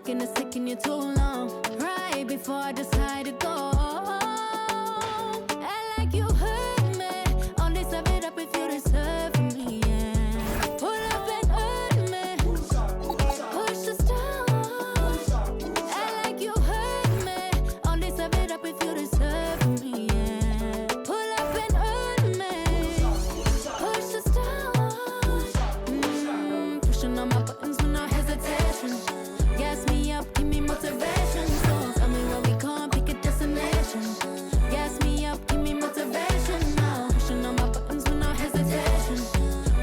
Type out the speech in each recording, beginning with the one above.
thinking it's taking you too long. Right before I decide to go. Act like you hurt me. Only serve it up if you deserve from me, yeah. Pull up and hurt me. Push the stone. Act like you hurt me. Only serve it up if you deserve from me, yeah. Pull up and hurt me. Push the stone. Pushing on my buttons with no hesitation. Gas me up, give me motivation. So tell me where we can't pick a destination. Gas me up, give me motivation now. Pushing on my buttons with no hesitation.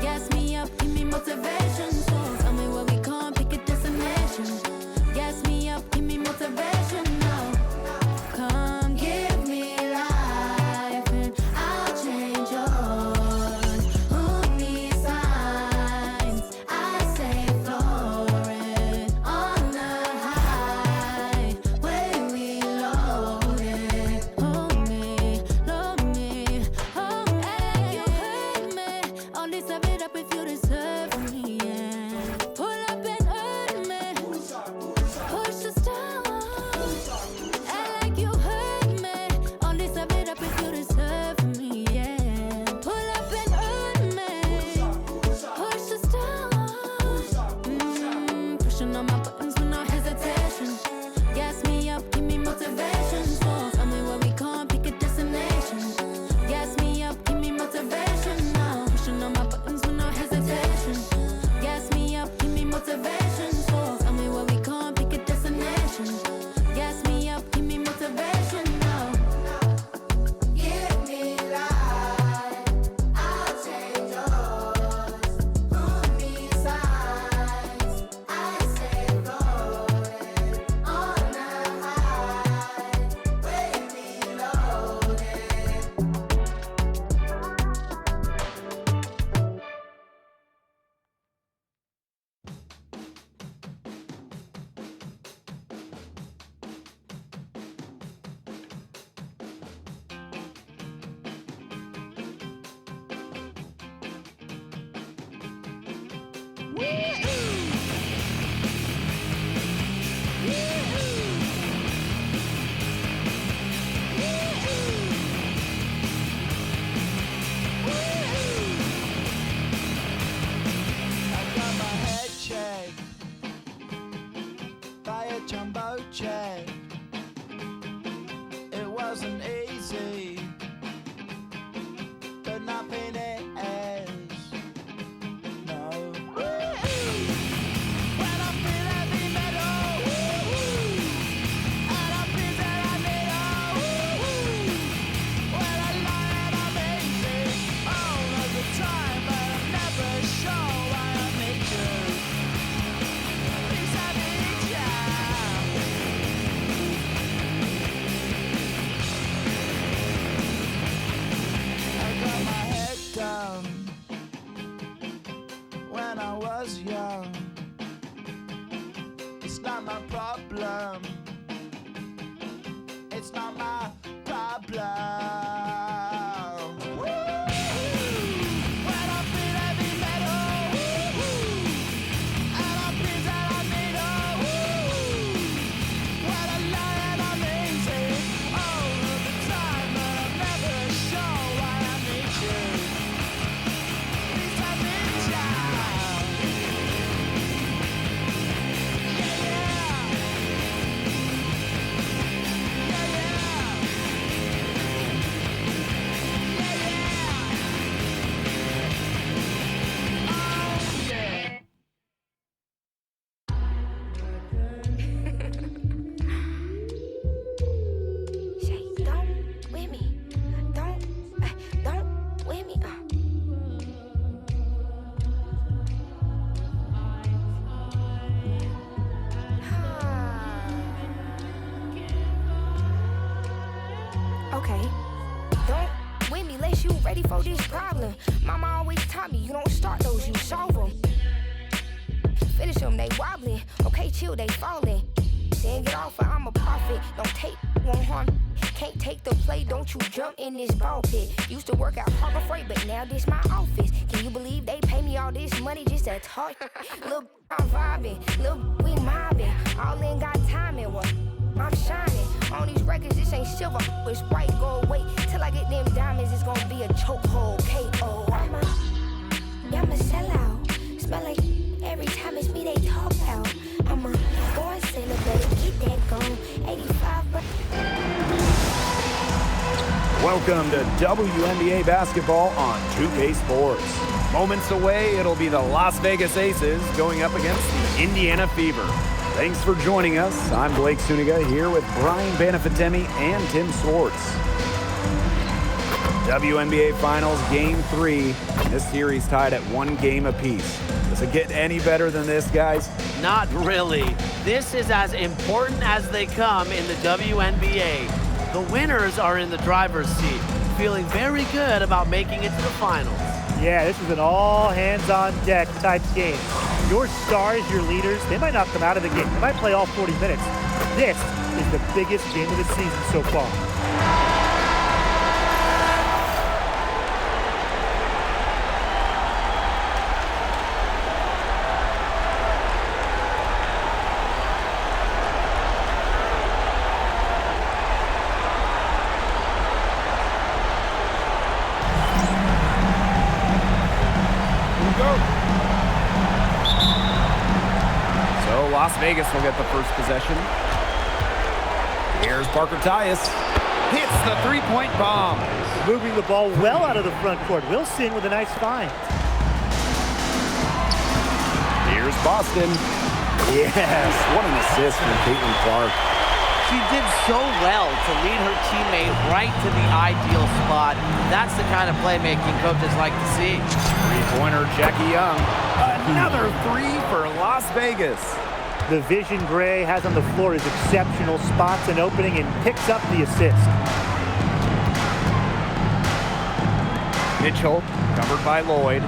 Gas me up, give me motivation. So tell me where we can't pick a destination. Gas me up, give me motivation now. Come give me life and I'll change yours. Who needs signs? I say florid on the highway we loaded. Hold me, hold me, hold me. You hurt me. Only serve it up if you deserve from me, yeah. Pull up and hurt me. Push the stone. Act like you hurt me. Only serve it up if you deserve from me, yeah. Pull up and hurt me. Push the stone. Pushing on my buttons with no hesitation. Gas me up, give me motivation. So tell me where we can't pick a destination. Gas me up, give me motivation now. Pushing on my buttons with no hesitation. Gas me up, give me motivation. So tell me where we can't pick a destination. Gas me up, give me motivation now. Give me life, I'll change yours. Who needs signs? I say floated on the highway we loaded. I got my head checked by a jumbo jet. It wasn't easy, but nothing is. No. When I feel heavy metal, and I feel that I need when I lie and I'm easy all of the time, but I'm never sure why I need you. Please I need ya. I got my head down when I was young. It's not my problem. It's not my problem. When I feel heavy metal, and I feel that I need when I lie and I'm easy all of the time, but I'm never sure why I need you. Please I need ya. Yeah, yeah. Yeah, ready for this problem. Mama always taught me, you don't start those, you solve them. Finish them, they wobbling. Okay, chill, they falling. Then get off, I'm a prophet. Don't take won't harm. Can't take the play, don't you jump in this ball pit. Used to work out Harbor Freight, but now this my office. Can you believe they pay me all this money just to talk? Lil' I'm vibing, lil' we mobbing. All in got timing, what? I'm shining. On these records, this ain't silver, it's white gold. Wait till I get them diamonds, it's gonna be a chokehold. K.O. I'm a sellout. Smell like every time it's me they talk out. I'm a born sinner, better get that gone. 85, but Welcome to WNBA basketball on 2K Sports. Moments away, it'll be the Las Vegas Aces going up against the Indiana Fever. Thanks for joining us. I'm Blake Suniga here with Brian Banafitemi and Tim Swartz. WNBA Finals Game 3. This series tied at 1 game apiece. Does it get any better than this, guys? Not really. This is as important as they come in the WNBA. The winners are in the driver's seat, feeling very good about making it to the finals. Yeah, this is an all-hands-on-deck type game. Your stars, your leaders, they might not come out of the game. They might play all 40 minutes. This is the biggest game of the season so far. Las Vegas will get the first possession. Here's Parker Tyus. Hits the three-point bomb. Moving the ball well out of the front court. Wilson with a nice find. Here's Boston. Yes, what an assist from Caitlin Clark. She did so well to lead her teammate right to the ideal spot. That's the kind of playmaking coaches like to see. Three-pointer Jackie Young. Another three for Las Vegas. The vision Gray has on the floor is exceptional. Spots an opening and picks up the assist. Mitchell, covered by Lloyd.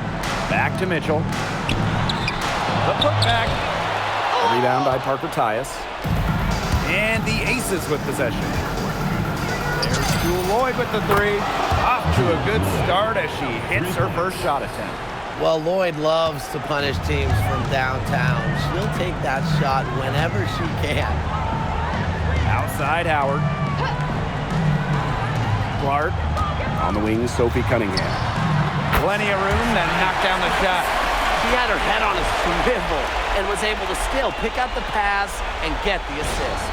Back to Mitchell. The putback. Rebound by Parker Tyus. And the Aces with possession. There's Jewel Lloyd with the three. Off to a good start as she hits her first shot attempt. Well, Lloyd loves to punish teams from downtown. She'll take that shot whenever she can. Outside Howard. Clark. On the wing, Sophie Cunningham. Plenty of room, then knock down the shot. She had her head on a swivel and was able to still pick up the pass and get the assist.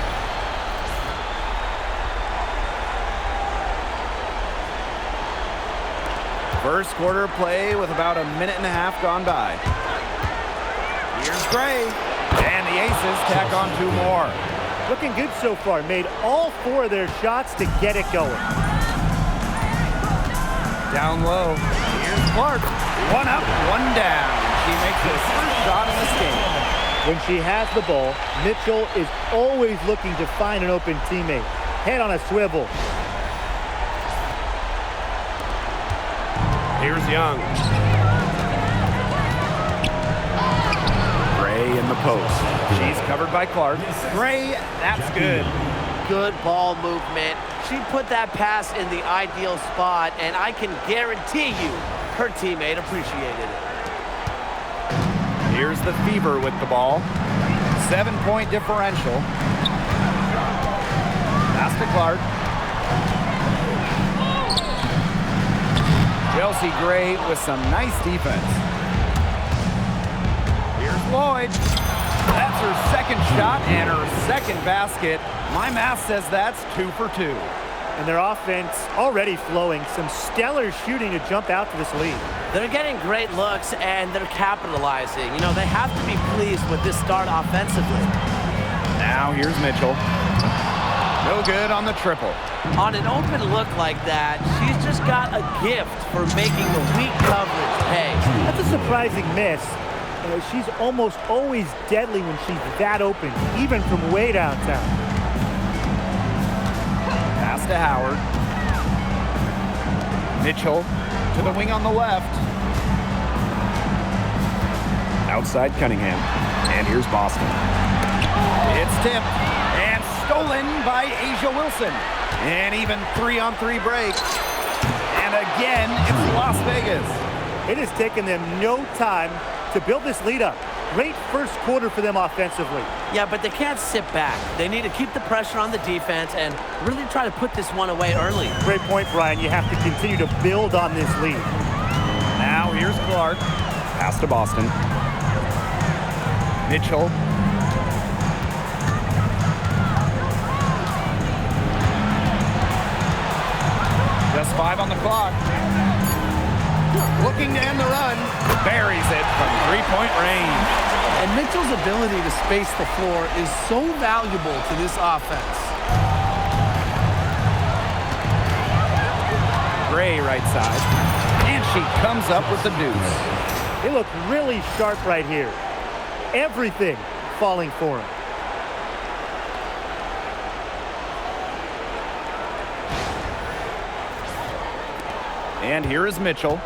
First quarter play with about a minute and a half gone by. Here's Gray, and the Aces tack on 2 more. Looking good so far. Made all 4 of their shots to get it going. Down low. Here's Clark. 1 up, 1 down. She makes her first shot in this game. When she has the ball, Mitchell is always looking to find an open teammate. Head on a swivel. Here's Young. Gray in the post. She's covered by Clark. Gray, that's good. Good ball movement. She put that pass in the ideal spot, and I can guarantee you her teammate appreciated it. Here's the Fever with the ball. 7-point differential. Pass to Clark. Chelsea Gray with some nice defense. Here's Lloyd. That's her second shot and her second basket. My math says that's 2 for 2. And their offense already flowing. Some stellar shooting to jump out to this lead. They're getting great looks and they're capitalizing. You know, they have to be pleased with this start offensively. Now here's Mitchell. No good on the triple. On an open look like that, she's just got a gift for making the weak coverage pay. That's a surprising miss. She's almost always deadly when she's that open, even from way downtown. Pass to Howard. Mitchell to the wing on the left. Outside Cunningham. And here's Boston. It's tipped and stolen by Asia Wilson. And even 3-on-3 break. And again, it's Las Vegas. It has taken them no time to build this lead up. Great first quarter for them offensively. Yeah, but they can't sit back. They need to keep the pressure on the defense and really try to put this one away early. Great point, Brian. You have to continue to build on this lead. Now here's Clark. Pass to Boston. Mitchell. Just 5 on the clock. Looking to end the run. Buries it from 3-point range. And Mitchell's ability to space the floor is so valuable to this offense. Gray right side. And she comes up with the deuce. They look really sharp right here. Everything falling for him. And here is Mitchell.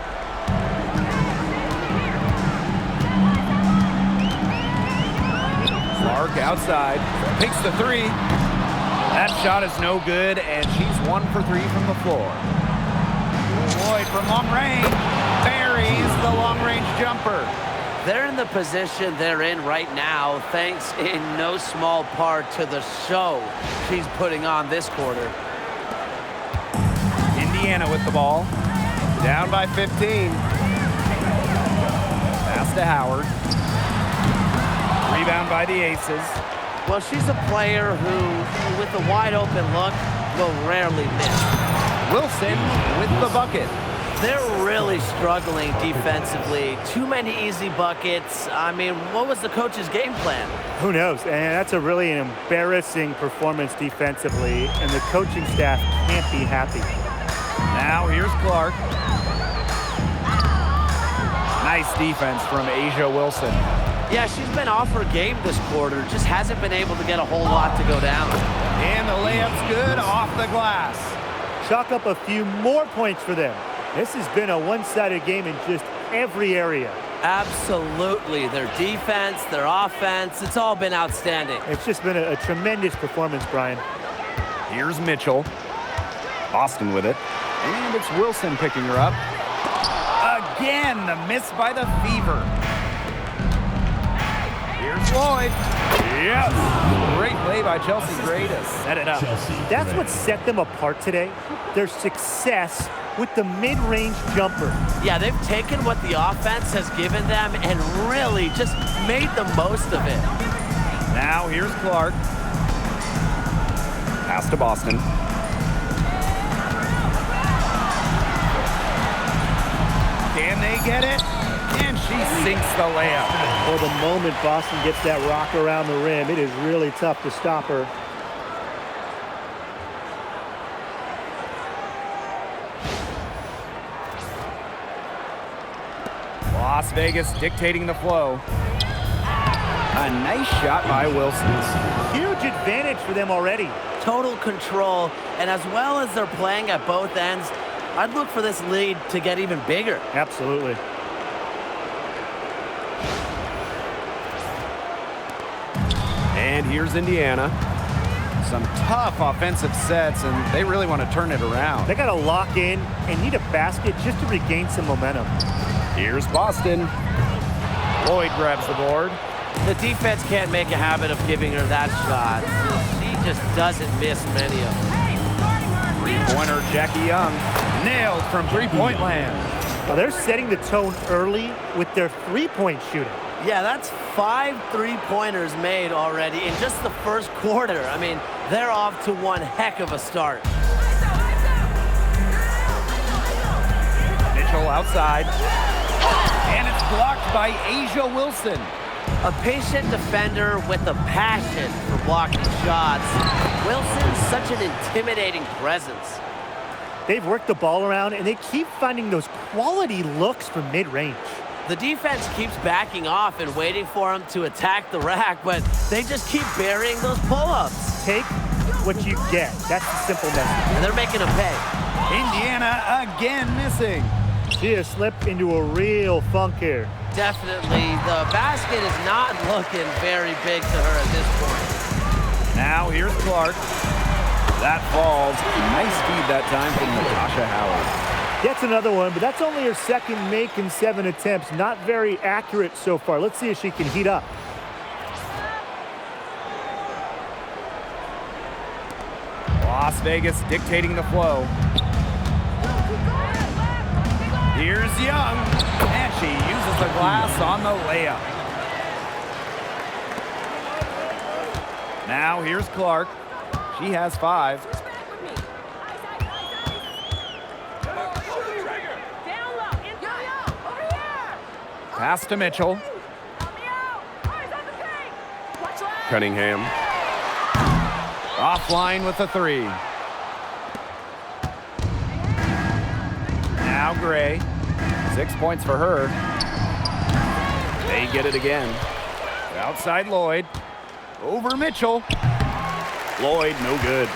Clark outside. Takes the 3. That shot is no good, and she's 1 for 3 from the floor. Lloyd from long range. Buries the long-range jumper. They're in the position they're in right now, thanks in no small part to the show she's putting on this quarter. Indiana with the ball. Down by 15. Pass to Howard. Rebound by the Aces. Well, she's a player who, with a wide open look, will rarely miss. Wilson with the bucket. They're really struggling defensively. Too many easy buckets. I mean, what was the coach's game plan? Who knows? And that's a really embarrassing performance defensively, and the coaching staff can't be happy. Now here's Clark. Nice defense from Asia Wilson. Yeah, she's been off her game this quarter. Just hasn't been able to get a whole lot to go down. And the layup's good off the glass. Chalk up a few more points for them. This has been a one-sided game in just every area. Absolutely. Their defense, their offense, it's all been outstanding. It's just been a tremendous performance, Brian. Here's Mitchell. Boston with it. And it's Wilson picking her up. Again, the miss by the Fever. Here's Lloyd. Yes. Great play by Chelsea Gray to set it up. That's what set them apart today. Their success with the mid-range jumper. Yeah, they've taken what the offense has given them and really just made the most of it. Now here's Clark. Pass to Boston. Can they get it? And she sinks the layup. For the moment Boston gets that rock around the rim, it is really tough to stop her. Las Vegas dictating the flow. A nice shot by Wilson. Huge advantage for them already. Total control, and as well as they're playing at both ends, I'd look for this lead to get even bigger. Absolutely. And here's Indiana. Some tough offensive sets, and they really want to turn it around. They got to lock in and need a basket just to regain some momentum. Here's Boston. Lloyd grabs the board. The defense can't make a habit of giving her that shot. She just doesn't miss many of them. Three-pointer Jackie Young. Nailed from three-point land. Well, they're setting the tone early with their three-point shooting. Yeah, that's 5 3-pointers made already in just the first quarter. I mean, they're off to one heck of a start. Mitchell outside. And it's blocked by Asia Wilson. A patient defender with a passion for blocking shots. Wilson's such an intimidating presence. They've worked the ball around, and they keep finding those quality looks from mid-range. The defense keeps backing off and waiting for them to attack the rack, but they just keep burying those pull-ups. Take what you get. That's the simple message. And they're making them pay. Indiana again missing. She has slipped into a real funk here. Definitely. The basket is not looking very big to her at this point. Now here's Clark. That falls. Nice feed that time from Natasha Howard. Gets another one, but that's only her second make in 7 attempts. Not very accurate so far. Let's see if she can heat up. Las Vegas dictating the flow. Here's Young, and she uses the glass on the layup. Now here's Clark. She has 5. Pass to Mitchell. Cunningham. Offline with the 3. Now Gray. 6 points for her. They get it again. Outside Lloyd. Over Mitchell. Lloyd, no good.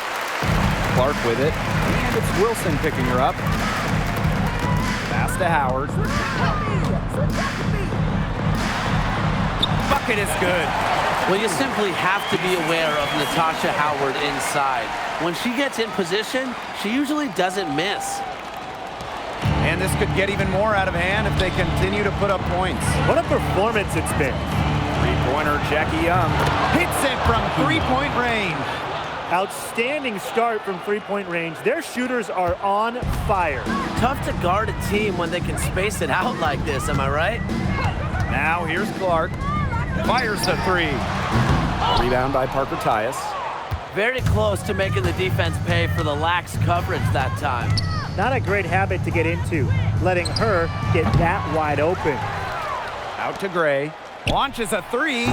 Clark with it. And it's Wilson picking her up. Pass to Howard. Bucket is good. Well, you simply have to be aware of Natasha Howard inside. When she gets in position, she usually doesn't miss. And this could get even more out of hand if they continue to put up points. What a performance it's been. Three-pointer Jackie Young hits it from three-point range. Outstanding start from three-point range. Their shooters are on fire. Tough to guard a team when they can space it out like this, am I right? Now here's Clark. Fires the 3. Rebound by Parker Tyus. Very close to making the defense pay for the lax coverage that time. Not a great habit to get into, letting her get that wide open. Out to Gray. Launches a 3.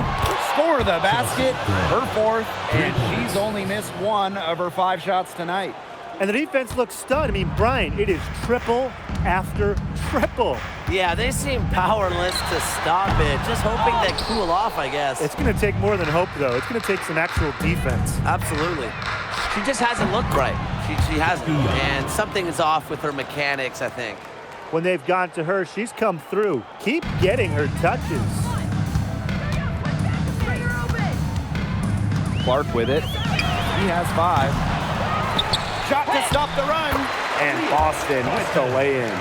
Score the basket. Her 4th. And she's only missed 1 of her 5 shots tonight. And the defense looks stunned. I mean, Brian, it is triple after triple. Yeah, they seem powerless to stop it. Just hoping they cool off, I guess. It's going to take more than hope, though. It's going to take some actual defense. Absolutely. She just hasn't looked right. She hasn't. And something is off with her mechanics, I think. When they've gone to her, she's come through. Keep getting her touches. Clark with it. He has 5. Shot to stop the run. And Boston with the lay-in.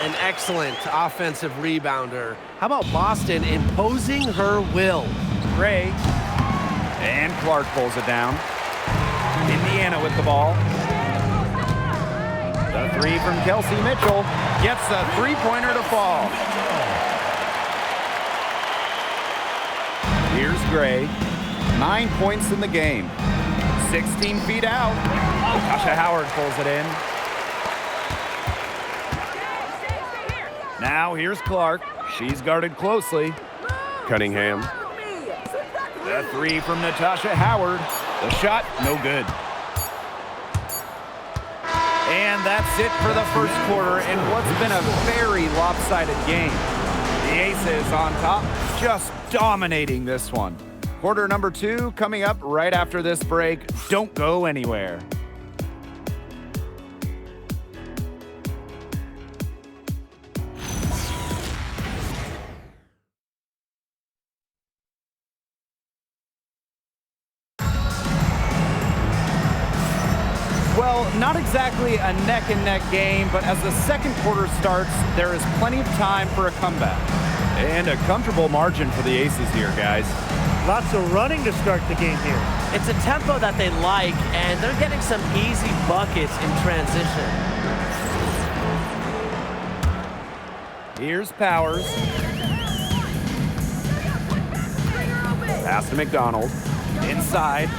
An excellent offensive rebounder. How about Boston imposing her will? Gray. And Clark pulls it down. Indiana with the ball. The 3 from Kelsey Mitchell gets the three-pointer to fall. Here's Gray. 9 points in the game. 16 feet out. Natasha Howard pulls it in. Now here's Clark. She's guarded closely. Cunningham. The 3 from Natasha Howard. The shot, no good. And that's it for the first quarter in what's been a very lopsided game. The Aces on top, just dominating this one. Quarter number 2 coming up right after this break. Don't go anywhere. Well, not exactly a neck-and-neck game, but as the second quarter starts, there is plenty of time for a comeback. And a comfortable margin for the Aces here, guys. Lots of running to start the game here. It's a tempo that they like, and they're getting some easy buckets in transition. Here's Powers. Pass to McDonald. Inside.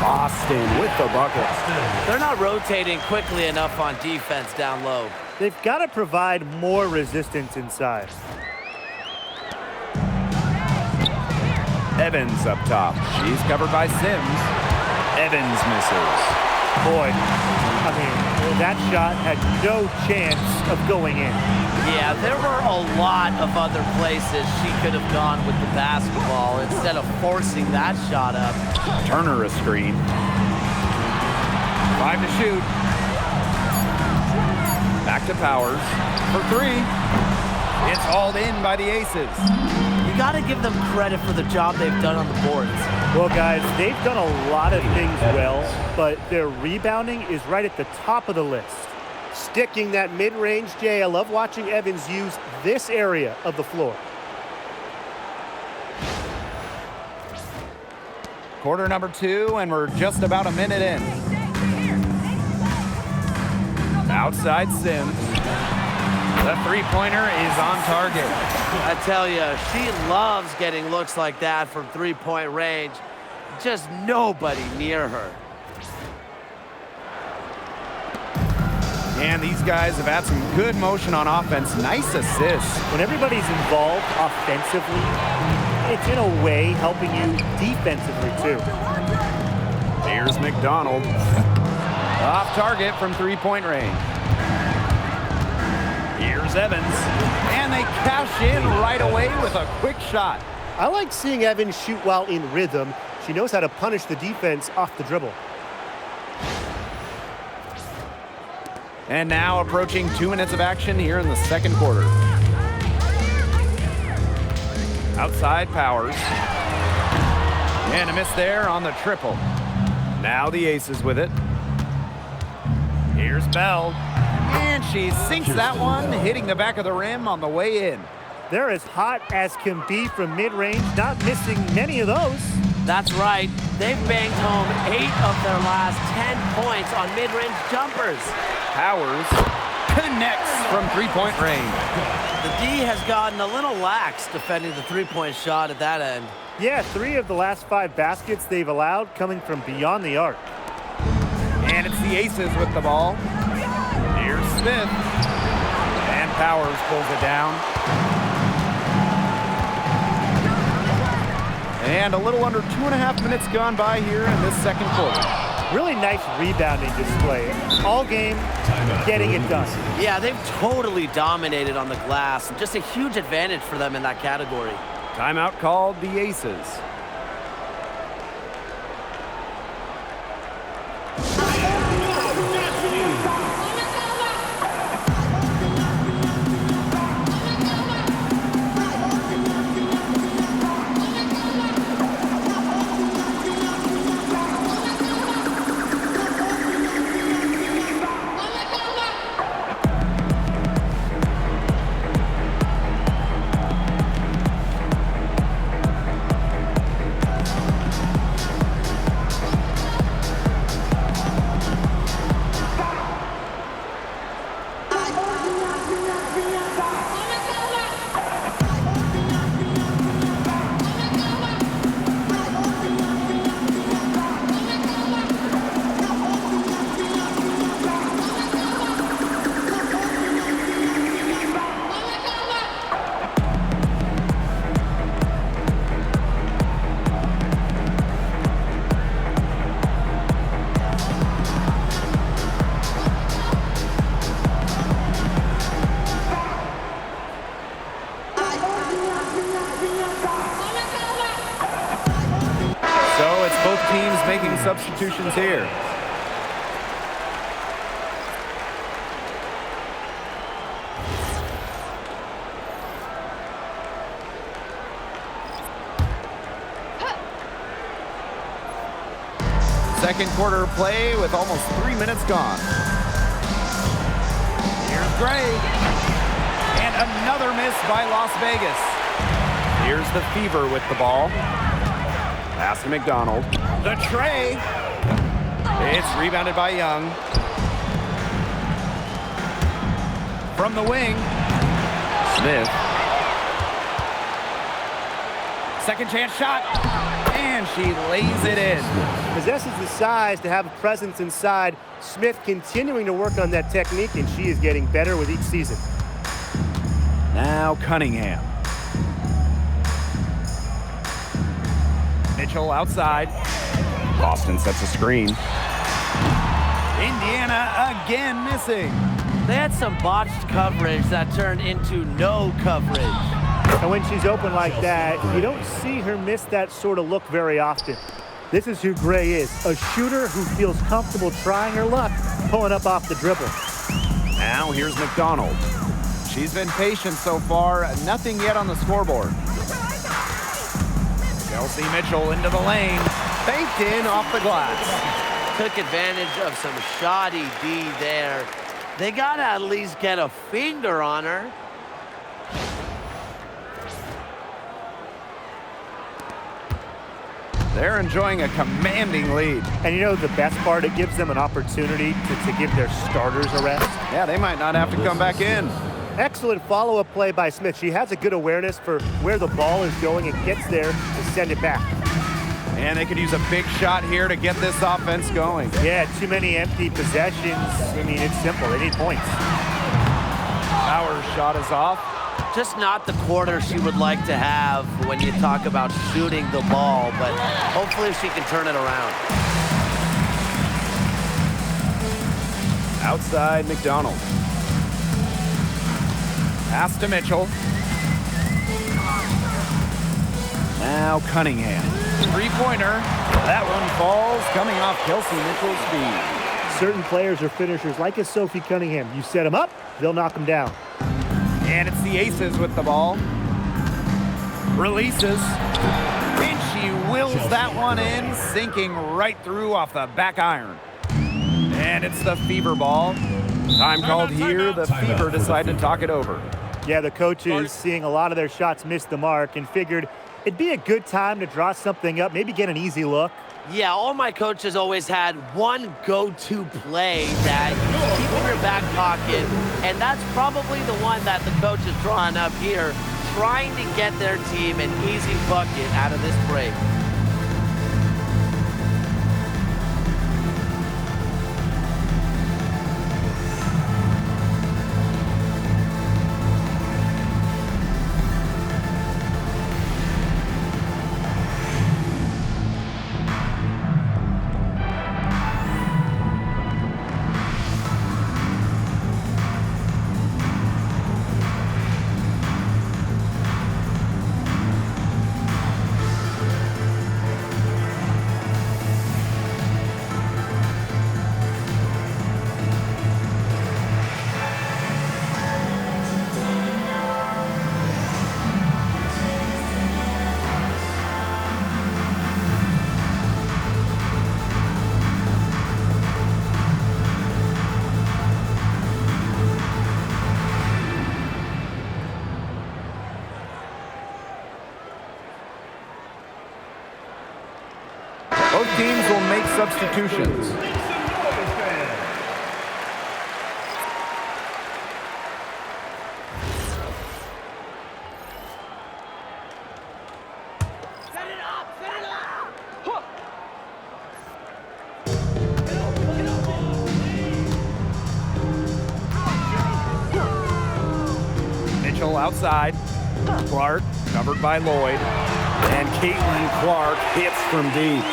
Boston with the buckets. They're not rotating quickly enough on defense down low. They've got to provide more resistance inside. Evans up top. She's covered by Sims. Evans misses. Boy, I mean, that shot had no chance of going in. Yeah, there were a lot of other places she could have gone with the basketball instead of forcing that shot up. Turner a screen. 5 to shoot. Back to Powers for 3. It's hauled in by the Aces. You got to give them credit for the job they've done on the boards. Well, guys, they've done a lot of things well, but their rebounding is right at the top of the list. Sticking that mid-range, Jay. I love watching Evans use this area of the floor. Quarter number 2, and we're just about a minute in. Outside Sims. The three-pointer is on target. I tell you, she loves getting looks like that from three-point range. Just nobody near her. And these guys have had some good motion on offense. Nice assists. When everybody's involved offensively, it's in a way helping you defensively too. Here's McDonald. Off target from three-point range. Here's Evans. And they cash in right away with a quick shot. I like seeing Evans shoot while in rhythm. She knows how to punish the defense off the dribble. And now approaching 2 minutes of action here in the second quarter. Outside Powers. And a miss there on the triple. Now the Aces with it. Here's Bell. And she sinks that one, hitting the back of the rim on the way in. They're as hot as can be from mid-range, not missing many of those. That's right. They've banged home 8 of their last 10 points on mid-range jumpers. Powers connects from three-point range. The D has gotten a little lax defending the three-point shot at that end. Yeah, 3 of the last 5 baskets they've allowed coming from beyond the arc. And it's the Aces with the ball. Here's Smith. And Powers pulls it down. And a little under 2.5 minutes gone by here in this second quarter. Really nice rebounding display. All game, getting it done. Yeah, they've totally dominated on the glass. Just a huge advantage for them in that category. Timeout called the Aces. Both teams making substitutions here. Second quarter play with almost 3 minutes gone. Here's Gray. And another miss by Las Vegas. Here's the Fever with the ball. Pass to McDonald. The tray. It's rebounded by Young. From the wing, Smith. Second chance shot. And she lays it in. Possesses the size to have a presence inside. Smith continuing to work on that technique, and she is getting better with each season. Now Cunningham. Mitchell outside. Boston sets a screen. Indiana again missing. They had some botched coverage that turned into no coverage. And when she's open like that, you don't see her miss that sort of look very often. This is who Gray is, a shooter who feels comfortable trying her luck, pulling up off the dribble. Now here's McDonald. She's been patient so far. Nothing yet on the scoreboard. Kelsey Mitchell into the lane. Banked in off the glass. Took advantage of some shoddy D there. They got to at least get a finger on her. They're enjoying a commanding lead. And you know the best part? It gives them an opportunity to give their starters a rest. Yeah, they might not have to come back in. Excellent follow-up play by Smith. She has a good awareness for where the ball is going and gets there to send it back. And they could use a big shot here to get this offense going. Yeah, too many empty possessions. I mean, it's simple. They need points. Our shot is off. Just not the quarter she would like to have when you talk about shooting the ball, but hopefully she can turn it around. Outside McDonald. Pass to Mitchell. Now Cunningham. Three-pointer. That one falls, coming off Kelsey Mitchell's feet. Certain players are finishers, like a Sophie Cunningham. You set them up, they'll knock them down. And it's the Aces with the ball. Releases. And she wills that one in, sinking right through off the back iron. And it's the Fever ball. Time called here. The Fever decide to talk it over. Yeah, the coaches seeing a lot of their shots miss the mark and figured it'd be a good time to draw something up, maybe get an easy look. Yeah, all my coaches always had one go-to play that you keep in your back pocket, and that's probably the one that the coach is drawing up here, trying to get their team an easy bucket out of this break. Both teams will make substitutions. Mitchell outside. Clark covered by Lloyd. And Caitlin Clark hits from deep.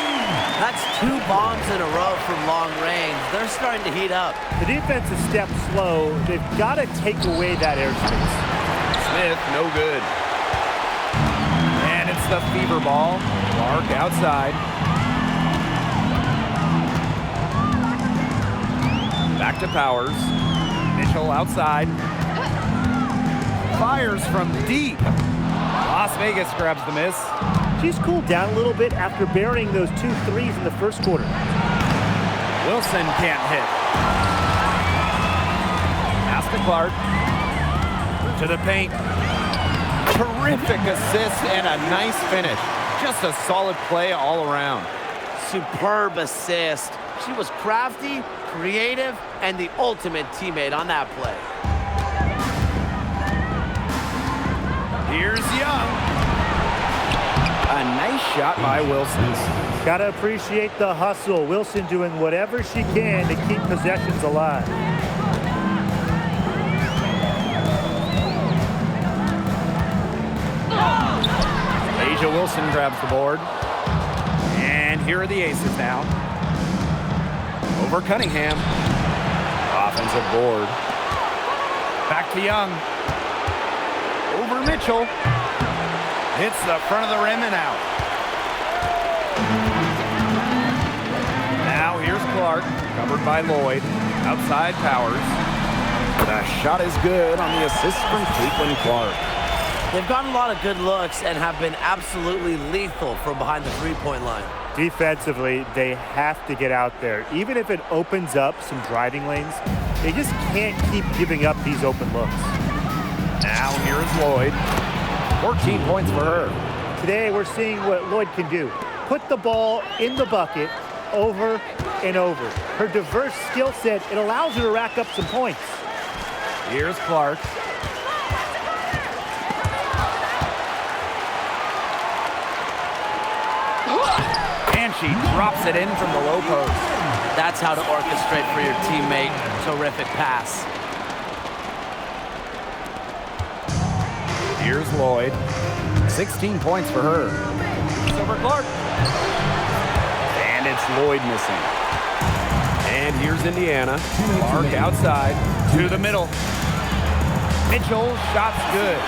That's 2 bombs in a row from long range. They're starting to heat up. The defense is stepped slow. They've got to take away that airspace. Smith, no good. And it's the Fever ball. Clark outside. Back to Powers. Mitchell outside. Fires from deep. Las Vegas grabs the miss. She's cooled down a little bit after burying those 2 threes in the first quarter. Wilson can't hit. Pass to Clark. To the paint. Terrific assist and a nice finish. Just a solid play all around. Superb assist. She was crafty, creative, and the ultimate teammate on that play. Here's Young. A nice shot by Wilson. Gotta appreciate the hustle. Wilson doing whatever she can to keep possessions alive. Asia Wilson grabs the board. And here are the Aces now. Over Cunningham. Offensive board. Back to Young. Over Mitchell. Hits the front of the rim and out. Now here's Clark, covered by Lloyd. Outside Powers. The shot is good on the assist from Caitlin Clark. They've gotten a lot of good looks and have been absolutely lethal from behind the three-point line. Defensively, they have to get out there. Even if it opens up some driving lanes, they just can't keep giving up these open looks. Now here's Lloyd. 14 points for her. Today, we're seeing what Lloyd can do. Put the ball in the bucket over and over. Her diverse skill set, it allows her to rack up some points. Here's Clark. And she drops it in from the low post. That's how to orchestrate for your teammate. Terrific pass. Here's Lloyd. 16 points for her. It's over Clark. And it's Lloyd missing. And here's Indiana. Clark outside to the middle. Mitchell, shot's good.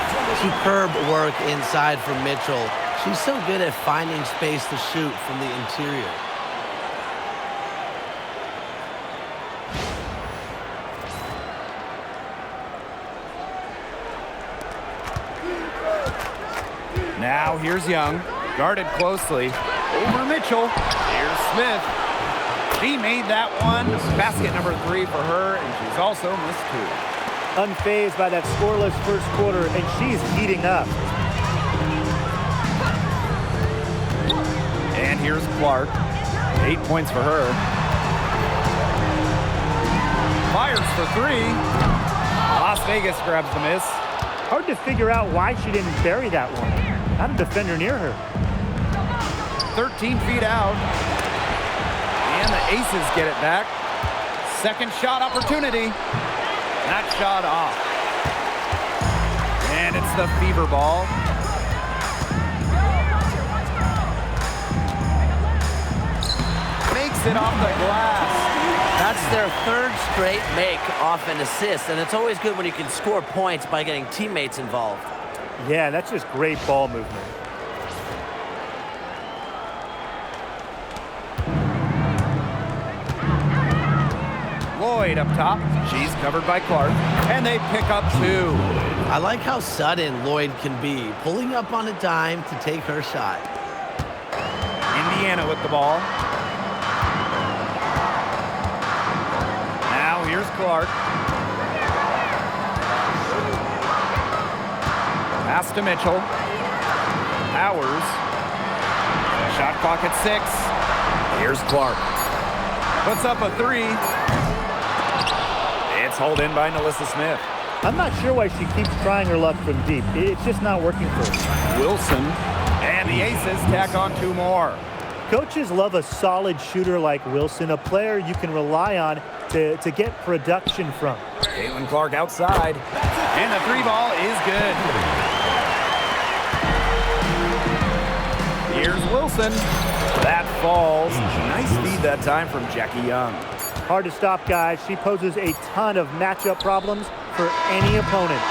Superb work inside from Mitchell. She's so good at finding space to shoot from the interior. Now here's Young, guarded closely. Over Mitchell. Here's Smith. She made that one. Basket number 3 for her, and she's also missed 2. Unfazed by that scoreless first quarter, and she's heating up. And here's Clark. 8 points for her. Fires for 3. Las Vegas grabs the miss. Hard to figure out why she didn't bury that one. Not a defender near her. 13 feet out. And the Aces get it back. Second shot opportunity. That shot off. And it's the fever ball. Makes it off the glass. That's their third straight make off an assist, and it's always good when you can score points by getting teammates involved. Yeah, that's just great ball movement. Lloyd up top. She's covered by Clark. And they pick up 2. I like how sudden Lloyd can be, pulling up on a dime to take her shot. Indiana with the ball. Now here's Clark. Pass to Mitchell. Powers. Shot clock at 6. Here's Clark. Puts up a 3. It's hauled in by Nalissa Smith. I'm not sure why she keeps trying her luck from deep. It's just not working for her. Wilson. And the Aces tack on 2 more. Coaches love a solid shooter like Wilson, a player you can rely on to get production from. Caitlin Clark outside. And the 3 ball is good. Here's Wilson. That falls. Nice feed that time from Jackie Young. Hard to stop, guys. She poses a ton of matchup problems for any opponent.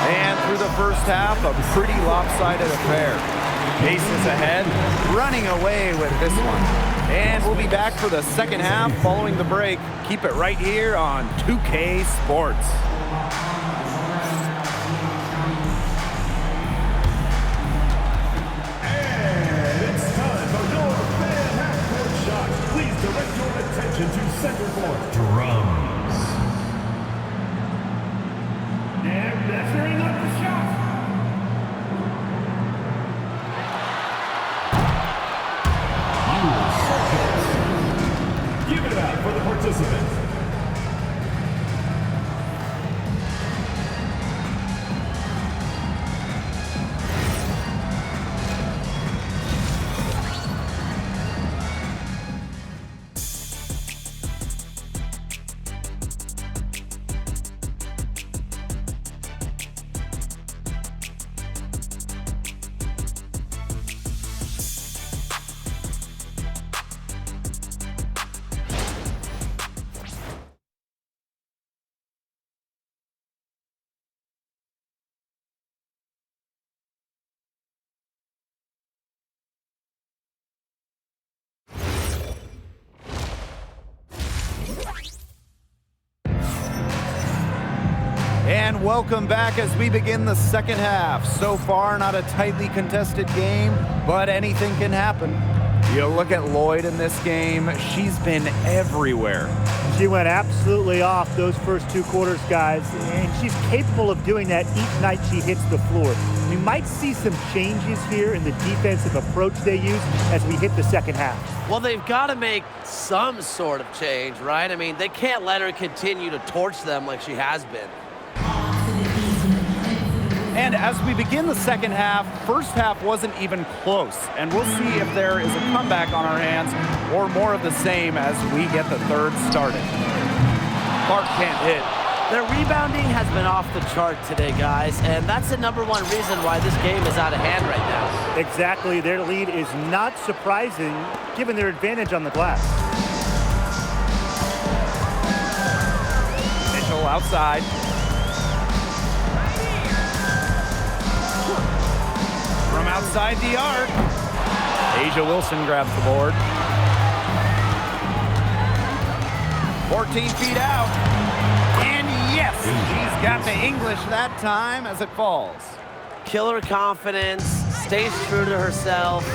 And through the first half, a pretty lopsided affair. Aces ahead, running away with this one. And we'll be back for the second half following the break. Keep it right here on 2K Sports. And it's time for your fan half-court shot. Please direct your attention to center court. Drums. And measuring up the shot. Give it up for the participants. And welcome back as we begin the second half. So far, not a tightly contested game, but anything can happen. You look at Lloyd in this game, she's been everywhere. She went absolutely off those first 2 quarters, guys, and she's capable of doing that each night she hits the floor. We might see some changes here in the defensive approach they use as we hit the second half. Well, they've got to make some sort of change, right? I mean, they can't let her continue to torch them like she has been. And as we begin the second half, first half wasn't even close. And we'll see if there is a comeback on our hands or more of the same as we get the third started. Clark can't hit. Their rebounding has been off the chart today, guys, and that's the #1 reason why this game is out of hand right now. Exactly. Their lead is not surprising given their advantage on the glass. Mitchell outside. From outside the arc, Asia Wilson grabs the board. 14 feet out. And yes, she's got the English that time as it falls. Killer confidence, stays true to herself.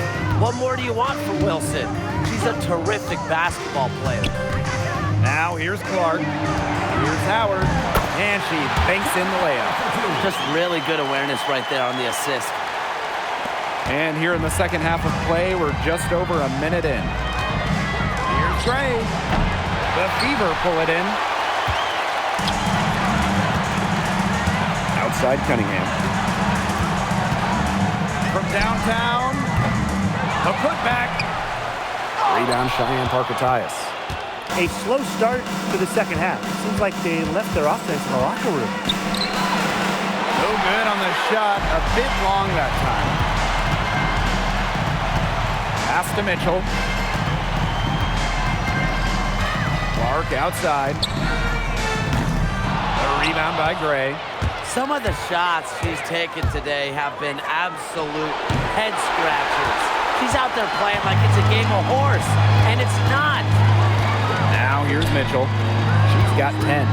What more do you want from Wilson? She's a terrific basketball player. Now here's Clark. Here's Howard. And she banks in the layup. Just really good awareness right there on the assist. And here in the second half of play, we're just over a minute in. Here's Gray. The Fever pull it in. Outside Cunningham. From downtown, the putback. Rebound Cheyenne Parker-Tyus. A slow start to the second half. Seems like they left their offense in the locker room. No good on the shot, a bit long that time. Pass to Mitchell. Clark outside. A rebound by Gray. Some of the shots she's taken today have been absolute head scratchers. She's out there playing like it's a game of horse, and it's not. Now here's Mitchell. She's got 10.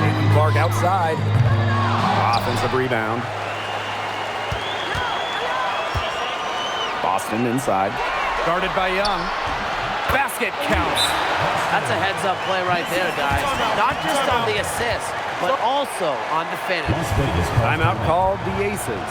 Taking Clark outside. Offensive rebound. Boston inside. Guarded by Young. Basket counts. That's a heads-up play right there, guys. Not just on the assist, but also on the finish. Timeout called the Aces.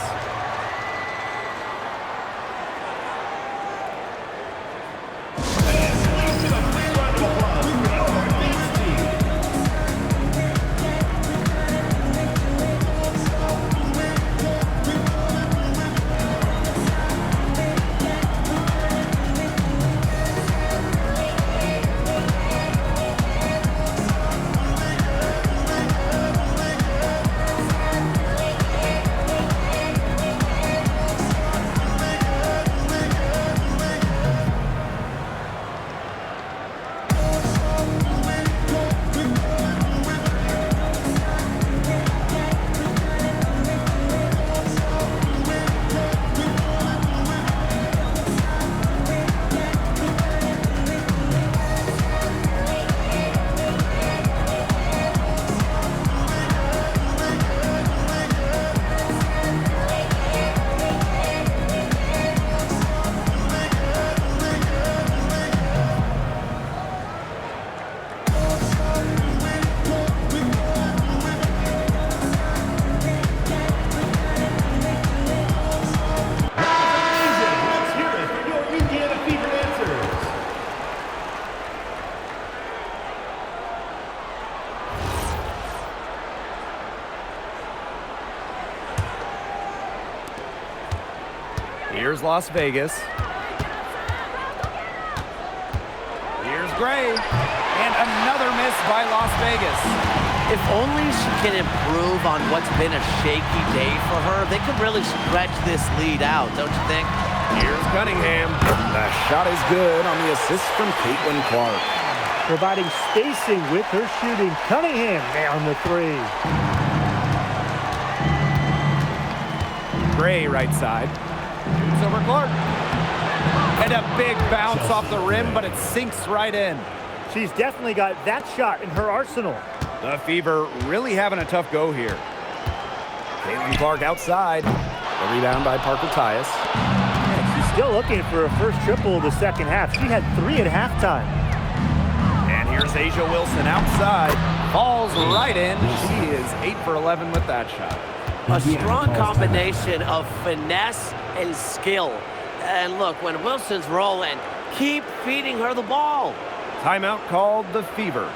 Here's Las Vegas. Here's Gray. And another miss by Las Vegas. If only she can improve on what's been a shaky day for her, they could really stretch this lead out, don't you think? Here's Cunningham. The shot is good on the assist from Caitlin Clark. Providing spacing with her shooting. Cunningham down the 3. Gray right side. Shoots over Clark. And a big bounce off the rim, but it sinks right in. She's definitely got that shot in her arsenal. The Fever really having a tough go here. Caitlin Clark outside. The rebound by Parker Tyus. She's still looking for a first triple of the second half. She had 3 at halftime. And here's Asia Wilson outside. Falls right in. She is 8 for 11 with that shot. A strong combination of finesse and skill. And look, when Wilson's rolling, keep feeding her the ball. Timeout called the Fever.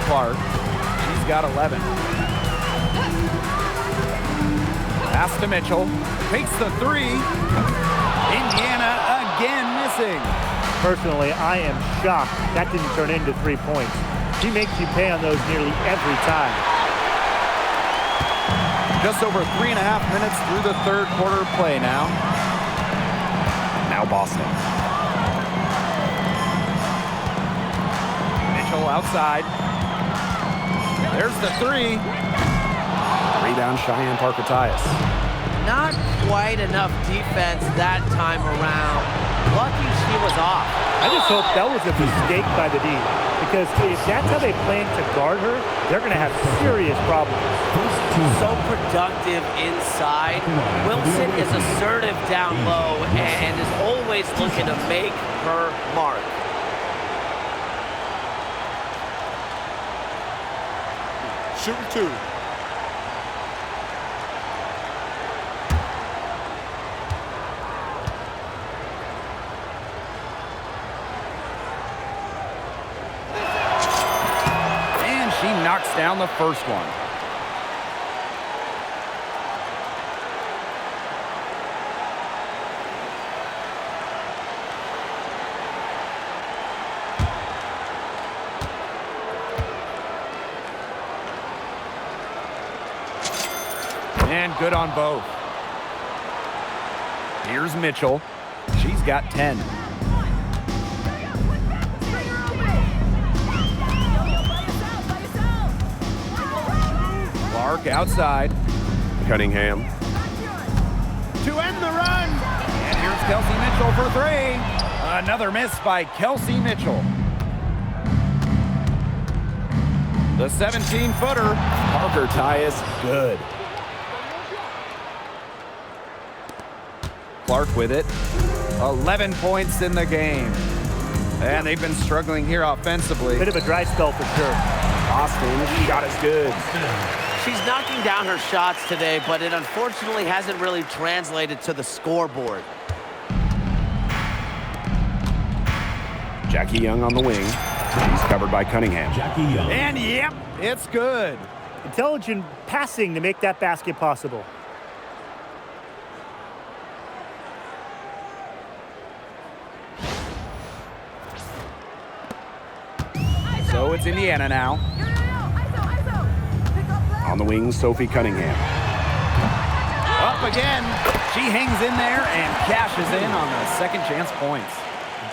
Clark. She's got 11. Pass to Mitchell. Takes the 3. Indiana again missing. Personally, I am shocked that didn't turn into 3 points. She makes you pay on those nearly every time. Just over 3.5 minutes through the third quarter play now. Now Boston. Mitchell outside. There's the 3. Rebound Cheyenne Parker Tyus. Not quite enough defense that time around. Lucky she was off. I just hope that was a mistake by the D, because if that's how they plan to guard her, they're going to have serious problems. So productive inside. Wilson is assertive down low and is always looking to make her mark. Shooting 2. And she knocks down the first one. And good on both. Here's Mitchell. She's got 10. Clark outside. Cunningham. To end the run. And here's Kelsey Mitchell for 3. Another miss by Kelsey Mitchell. The 17-footer. Parker Tyus, good. Clark with it. 11 points in the game. And they've been struggling here offensively. Bit of a dry spell for sure. Austin, shot is good. She's knocking down her shots today, but it unfortunately hasn't really translated to the scoreboard. Jackie Young on the wing. He's covered by Cunningham. Jackie Young. And yep, it's good. Intelligent passing to make that basket possible. So it's Indiana now. On the wing, Sophie Cunningham. Up again. She hangs in there and cashes in on the second chance points.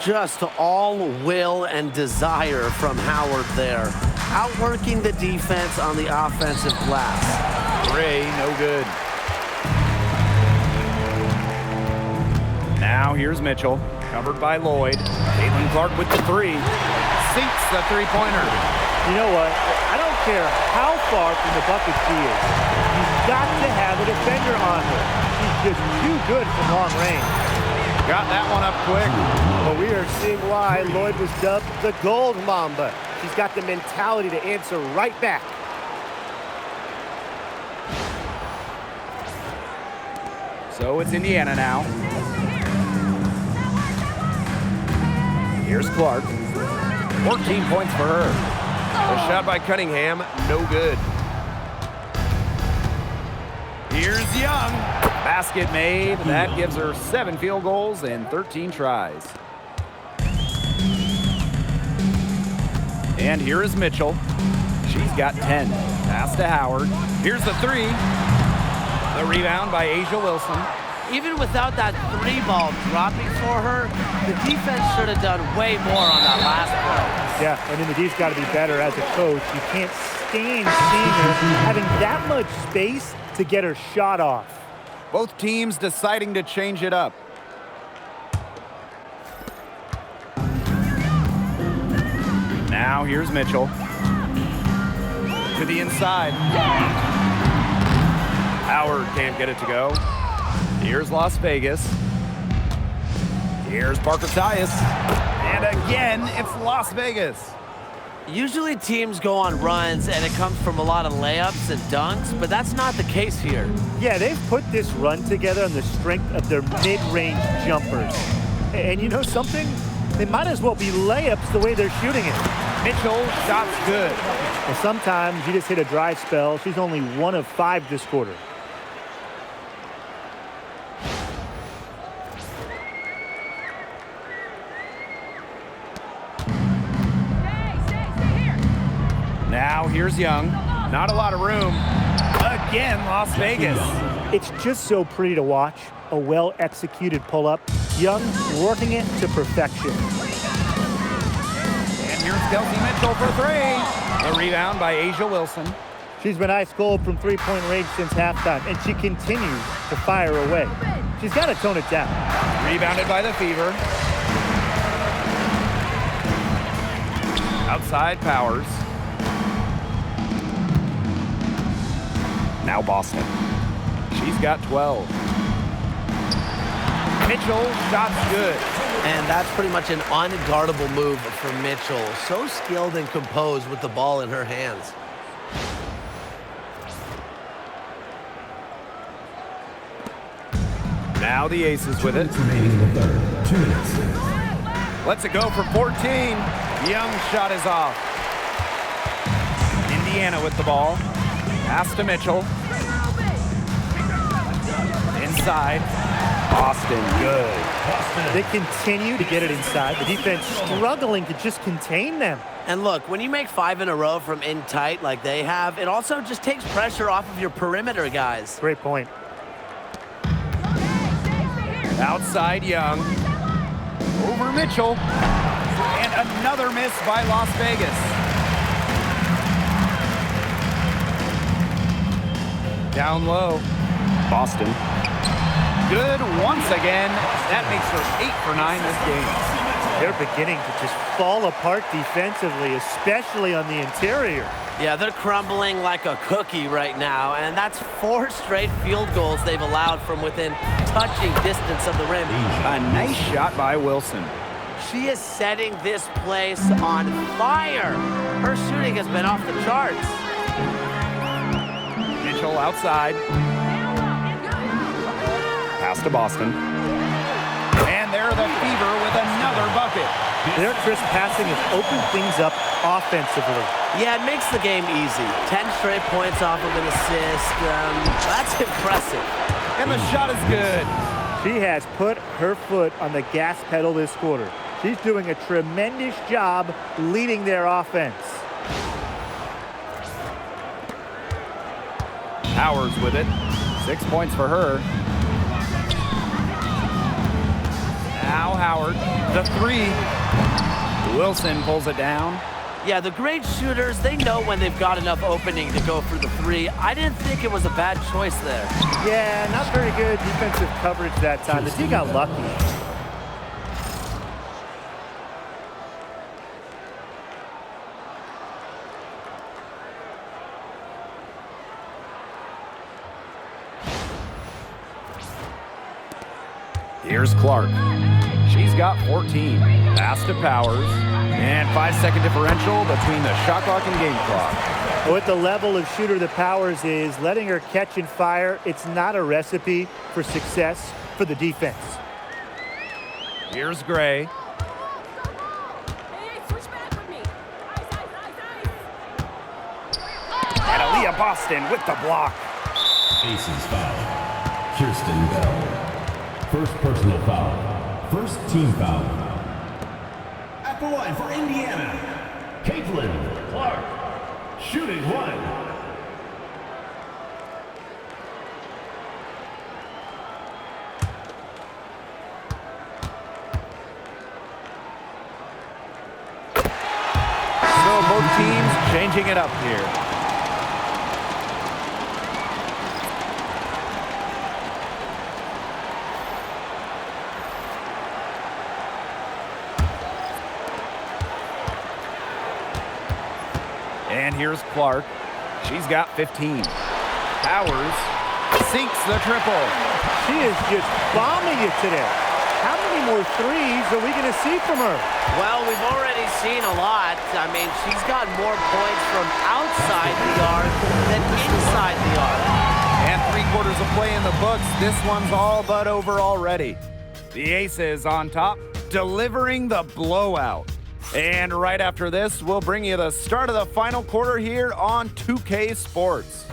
Just all will and desire from Howard there. Outworking the defense on the offensive glass. Three, no good. Now here's Mitchell, covered by Lloyd. Caitlin Clark with the three. Seats the three-pointer. You know what? I don't care how far from the bucket she is. You've got to have a defender on her. She's just too good from long range. Got that one up quick. Well, we are seeing why Lloyd was dubbed the Gold Mamba. She's got the mentality to answer right back. So it's Indiana now. Here's Clark. 14 points for her. A shot by Cunningham, no good. Here's Young. Basket made. That gives her 7 field goals and 13 tries. And here is Mitchell. She's got 10. Pass to Howard. Here's the three. The rebound by Asia Wilson. Even without that three ball dropping for her, the defense should have done way more on that last play. Yeah, and Indiana's got to be better as a coach. You can't stand seeing her having that much space to get her shot off. Both teams deciding to change it up. Now here's Mitchell. To the inside. Howard can't get it to go. Here's Las Vegas. Here's Parker Tyus. And again, it's Las Vegas. Usually teams go on runs and it comes from a lot of layups and dunks, but that's not the case here. Yeah, they've put this run together on the strength of their mid-range jumpers. And you know something? They might as well be layups the way they're shooting it. Mitchell, shot's good. Well, sometimes you just hit a dry spell. She's only 1 of 5 this quarter. Now here's Young. Not a lot of room. Again, Las Vegas. It's just so pretty to watch. A well-executed pull-up. Young working it to perfection. And here's Kelsey Mitchell for three. The rebound by Asia Wilson. She's been ice cold from three-point range since halftime, and she continues to fire away. She's got to tone it down. Rebounded by the Fever. Outside Powers. Now Boston. She's got 12. Mitchell, shot's good. And that's pretty much an unguardable move for Mitchell. So skilled and composed with the ball in her hands. Now the Aces with it. Remaining in the third. 2 minutes. Lets it go for 14. Young shot is off. Indiana with the ball. Pass to Mitchell. Inside. Boston, good. They continue to get it inside. The defense struggling to just contain them. And look, when you make 5 in a row from in tight like they have, it also just takes pressure off of your perimeter guys. Great point. Outside Young. Over Mitchell. And another miss by Las Vegas. Down low. Boston. Good once again. That makes her 8 for 9 this game. They're beginning to just fall apart defensively, especially on the interior. Yeah, they're crumbling like a cookie right now, and that's 4 straight field goals they've allowed from within touching distance of the rim. A nice shot by Wilson. She is setting this place on fire. Her shooting has been off the charts. Mitchell outside. Pass to Boston. And there the Fever with another bucket. Their crisp passing has opened things up offensively. Yeah, it makes the game easy. 10 straight points off of an assist. That's impressive. And the shot is good. She has put her foot on the gas pedal this quarter. She's doing a tremendous job leading their offense. Powers with it. 6 points for her. Now Howard, the three. Wilson pulls it down. Yeah, the great shooters, they know when they've got enough opening to go for the three. I didn't think it was a bad choice there. Yeah, not very good defensive coverage that time. The team got lucky. Here's Clark. She's got 14. Pass to Powers. And 5-second differential between the shot clock and game clock. With the level of shooter that Powers is, letting her catch and fire, it's not a recipe for success for the defense. Here's Gray. And Aaliyah Boston with the block. Aces foul. Kirsten Bell. First personal foul. First team foul. At the line for Indiana, Caitlin Clark. Shooting one. So both teams changing it up here. And here's Clark. She's got 15. Powers sinks the triple. She is just bombing it today. How many more threes are we going to see from her? Well, we've already seen a lot. I mean, she's got more points from outside the arc than inside the arc. And 3/4 of play in the books. This one's all but over already. The Aces on top, delivering the blowout. And right after this, we'll bring you the start of the final quarter here on 2K Sports.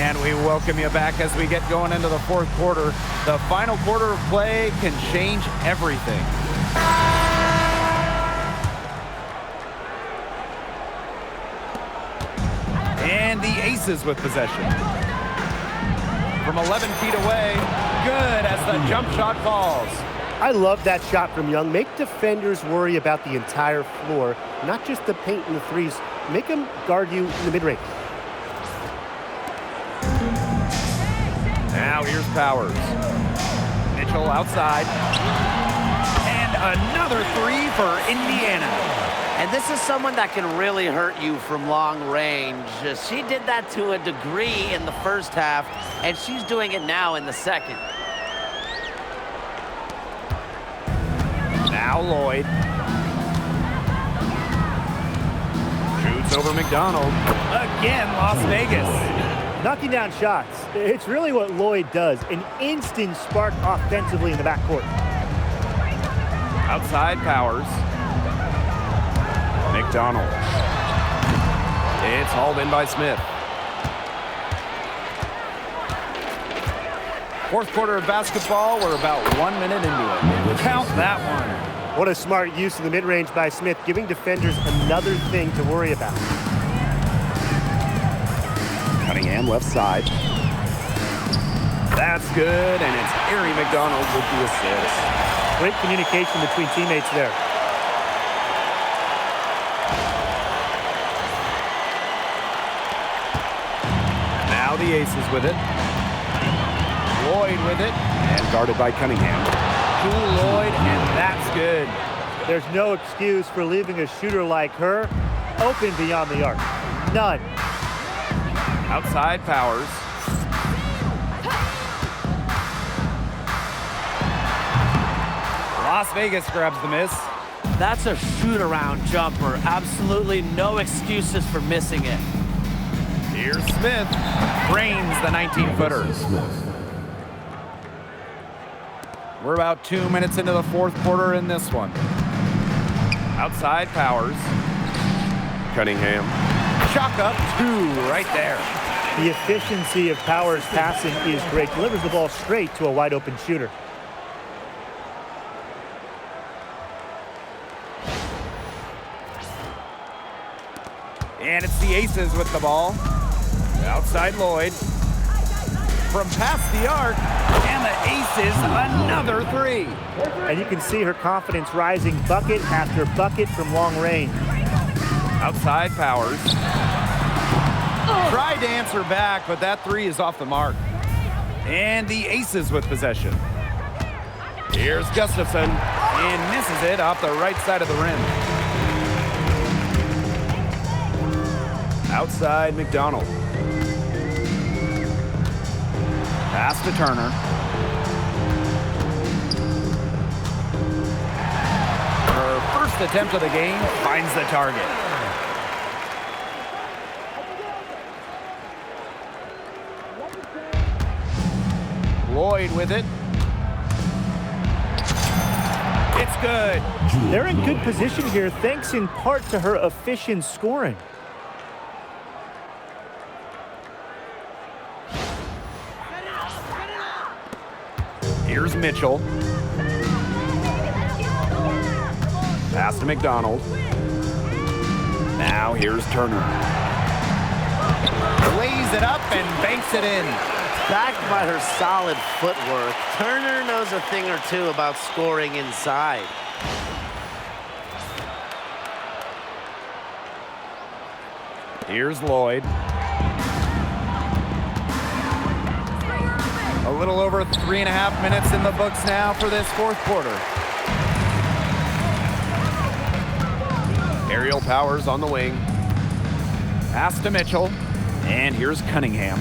And we welcome you back as we get going into the fourth quarter. The final quarter of play can change everything. And the Aces with possession. From 11 feet away, good as the jump shot falls. I love that shot from Young. Make defenders worry about the entire floor, not just the paint and the threes. Make them guard you in the mid-range. Now here's Powers. Mitchell outside. And another three for Indiana. And this is someone that can really hurt you from long range. She did that to a degree in the first half, and she's doing it now in the second. Now Lloyd. Shoots over McDonald. Again, Las Vegas. Knocking down shots. It's really what Lloyd does. An instant spark offensively in the backcourt. Outside Powers. McDonald. It's hauled in by Smith. Fourth quarter of basketball. We're about 1 minute into it. Count that one. What a smart use of the mid-range by Smith, giving defenders another thing to worry about. Cunningham left side. That's good, and it's Harry McDonald with the assist. Great communication between teammates there. Now the Aces with it. Lloyd with it, and guarded by Cunningham. To Lloyd, and that's good. There's no excuse for leaving a shooter like her open beyond the arc. None. Outside Powers. Las Vegas grabs the miss. That's a shoot-around jumper. Absolutely no excuses for missing it. Here's Smith. Brains the 19-footer. We're about 2 minutes into the fourth quarter in this one. Outside Powers. Cunningham. Chalk up 2 right there. The efficiency of Powers' passing is great. Delivers the ball straight to a wide-open shooter. And it's the Aces with the ball. Outside Lloyd. From past the arc. And the Aces, another 3. And you can see her confidence rising bucket after bucket from long range. Outside Powers. Tried to answer back, but that 3 is off the mark. And the Aces with possession. Here's Gustafson. And misses it off the right side of the rim. Outside McDonald. Pass to Turner. Her first attempt of the game finds the target. Lloyd with it. It's good. They're in good position here, thanks in part to her efficient scoring. Here's Mitchell. Pass to McDonald. Now here's Turner. Lays it up and banks it in. Backed by her solid footwork, Turner knows a thing or two about scoring inside. Here's Lloyd. A little over 3.5 minutes in the books now for this fourth quarter. Aerial Powers on the wing. Pass to Mitchell. And here's Cunningham.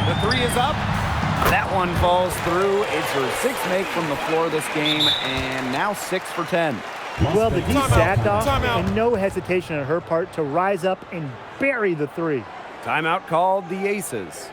The 3 is up. That one falls through. It's her 6th make from the floor this game, and now 6 for 10. Well, the D sat off, and no hesitation on her part to rise up and bury the 3. Timeout called the Aces.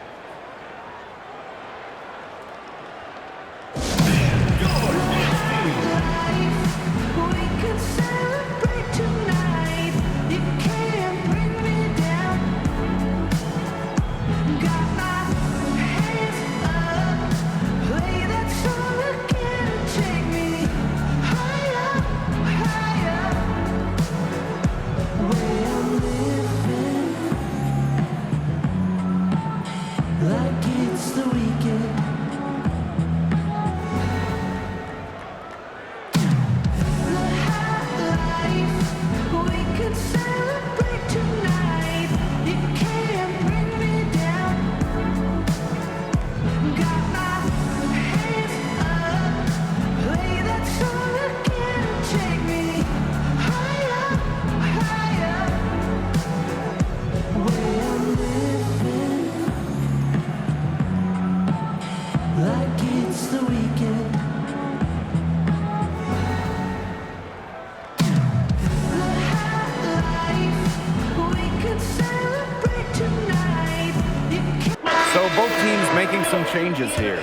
So both teams making some changes here.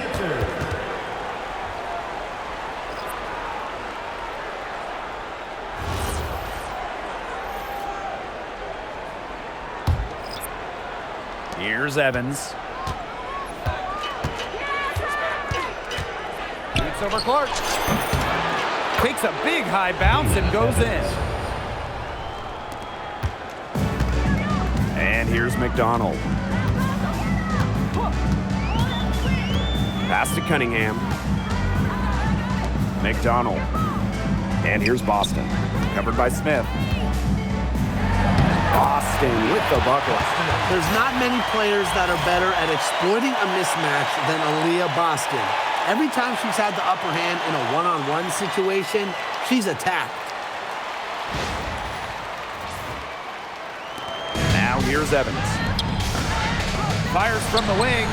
Here's Evans. Shoots over Clark. Takes a big high bounce and goes in. And here's McDonald. Pass to Cunningham. McDonald. And here's Boston. Covered by Smith. Boston with the bucket. There's not many players that are better at exploiting a mismatch than Aaliyah Boston. Every time she's had the upper hand in a one-on-one situation, she's attacked. Now here's Evans. Fires from the wing.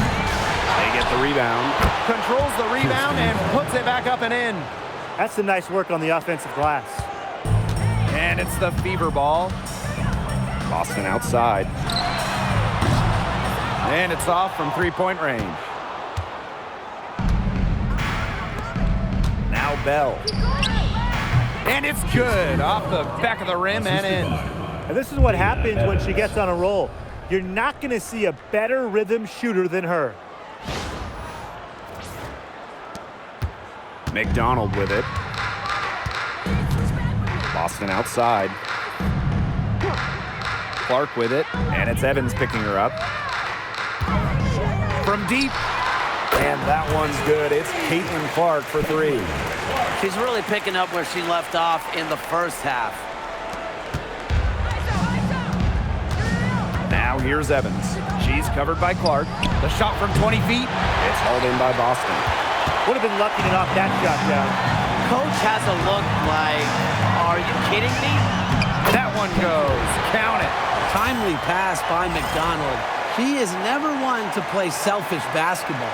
They get the rebound. Controls the rebound and puts it back up and in. That's some nice work on the offensive glass. And And it's the fever ball. Boston outside. And it's off from three-point range. Now Bell. And it's good. Off the back of the rim and in. And this is what happens when she gets on a roll. You're not going to see a better rhythm shooter than her. McDonald with it. Boston outside. Clark with it, and it's Evans picking her up. From deep, and that one's good. It's Caitlin Clark for three. She's really picking up where she left off in the first half. Now here's Evans. She's covered by Clark. The shot from 20 feet. It's hauled in by Boston. Would have been lucky to knock that shot down. Coach has a look like, are you kidding me? That one goes. Count it. Timely pass by McDonald. She is never one to play selfish basketball.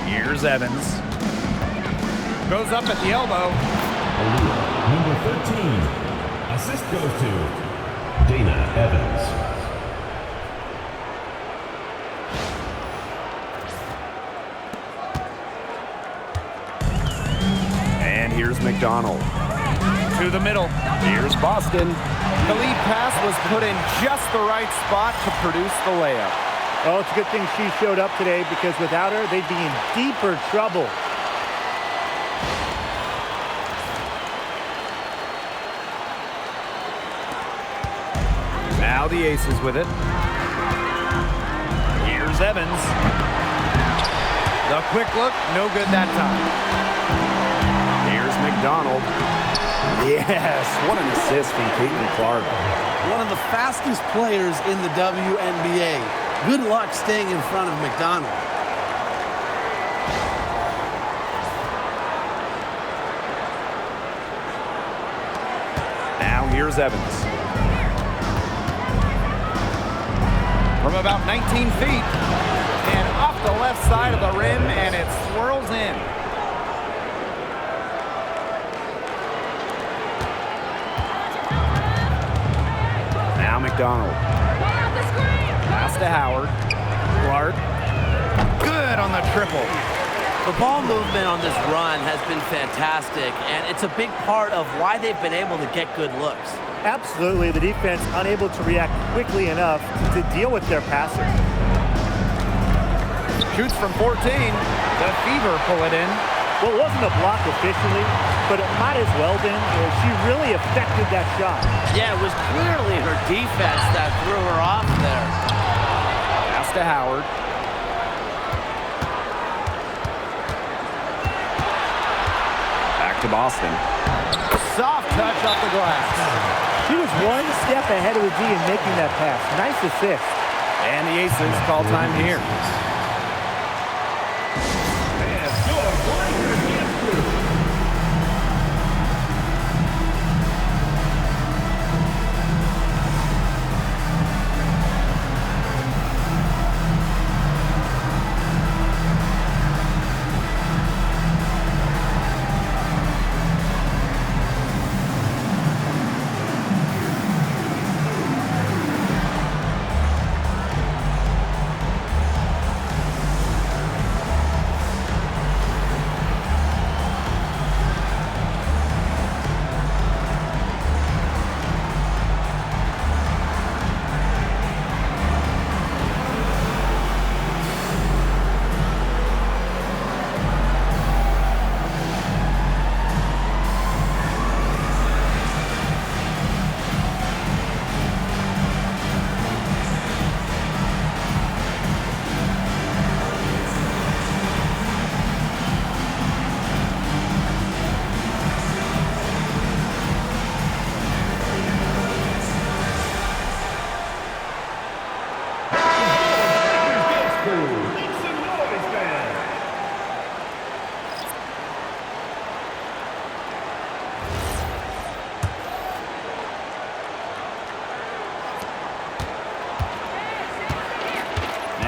Here's Evans. Goes up at the elbow. Number 13. Assist goes to Dana Evans. And here's McDonald. To the middle. Here's Boston. The lead pass was put in just the right spot to produce the layup. Oh, it's a good thing she showed up today, because without her, they'd be in deeper trouble. Now the Aces with it. Here's Evans. The quick look, no good that time. Here's McDonald. Yes, what an assist from Caitlin Clark. One of the fastest players in the WNBA. Good luck staying in front of McDonald. Now here's Evans. From about 19 feet, and off the left side of the rim, and it swirls in. Now McDonald. Pass to Howard. Clark. Good on the triple. The ball movement on this run has been fantastic, and it's a big part of why they've been able to get good looks. Absolutely, the defense unable to react quickly enough to deal with their passer. Shoots from 14. The Fever pull it in. Well, it wasn't a block officially, but it might as well been. She really affected that shot. Yeah, it was clearly her defense that threw her off there. Pass to Howard. Back to Boston. Soft touch off the glass. She was one step ahead of the D in making that pass. Nice assist. And the Aces call time here.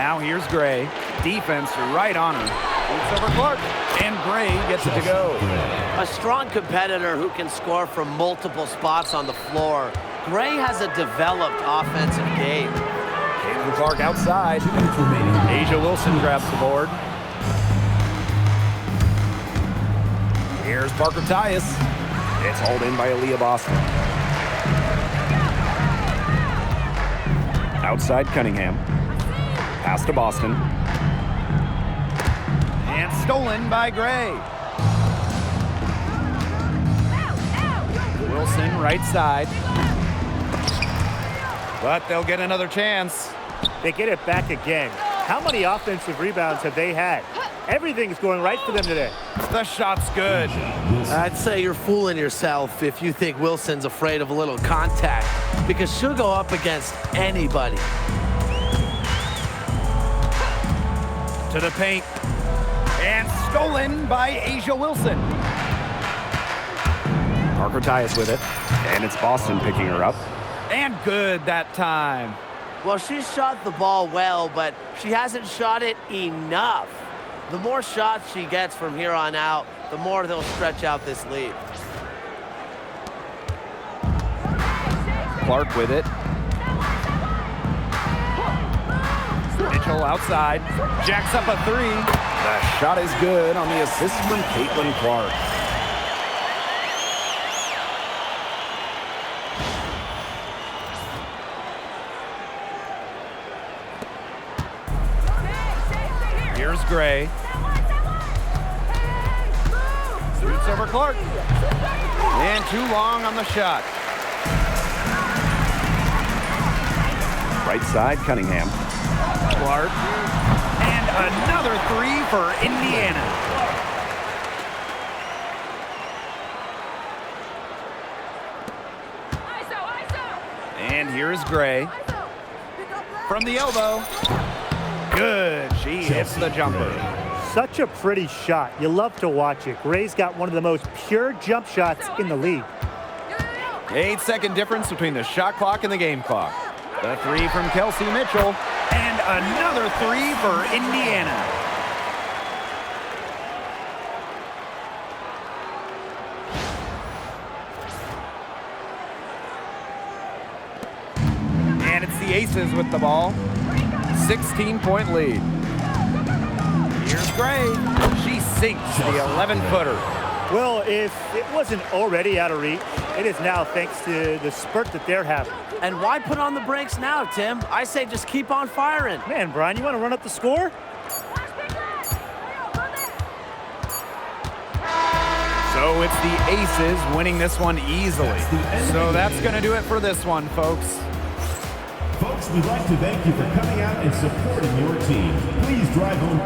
Now here's Gray. Defense right on her. Shoots over Clark. And Gray gets it to go. A strong competitor who can score from multiple spots on the floor. Gray has a developed offensive game. Caitlin Clark outside. Asia Wilson grabs the board. Here's Parker Tyus. It's hauled in by Aaliyah Boston. Outside Cunningham. Pass to Boston. And stolen by Gray. Wilson right side. But they'll get another chance. They get it back again. How many offensive rebounds have they had? Everything's going right for them today. The shot's good. I'd say you're fooling yourself if you think Wilson's afraid of a little contact, because she'll go up against anybody. To the paint. And stolen by Asia Wilson. Parker Tyus with it. And it's Boston picking her up. And good that time. Well, she shot the ball well, but she hasn't shot it enough. The more shots she gets from here on out, the more they'll stretch out this lead. Clark with it. Mitchell outside. Jacks up a three. The shot is good on the assist from Caitlin Clark. Here's Gray. Shoots over Clark. And too long on the shot. Right side, Cunningham. Clark. And another three for Indiana. And here's Gray. From the elbow. Good. She hits the jumper. Such a pretty shot. You love to watch it. Gray's got one of the most pure jump shots in the league. 8-second difference between the shot clock and the game clock. The three from Kelsey Mitchell. And another three for Indiana. And it's the Aces with the ball. 16-point lead. Here's Gray. She sinks the 11-footer. Well, if it wasn't already out of reach, it is now thanks to the spurt that they're having. And why put on the brakes now, Tim? I say just keep on firing. Man, Brian, you want to run up the score? So it's the Aces winning this one easily. So that's going to do it for this one, folks. Folks, we'd like to thank you for coming out and supporting your team. Please drive home.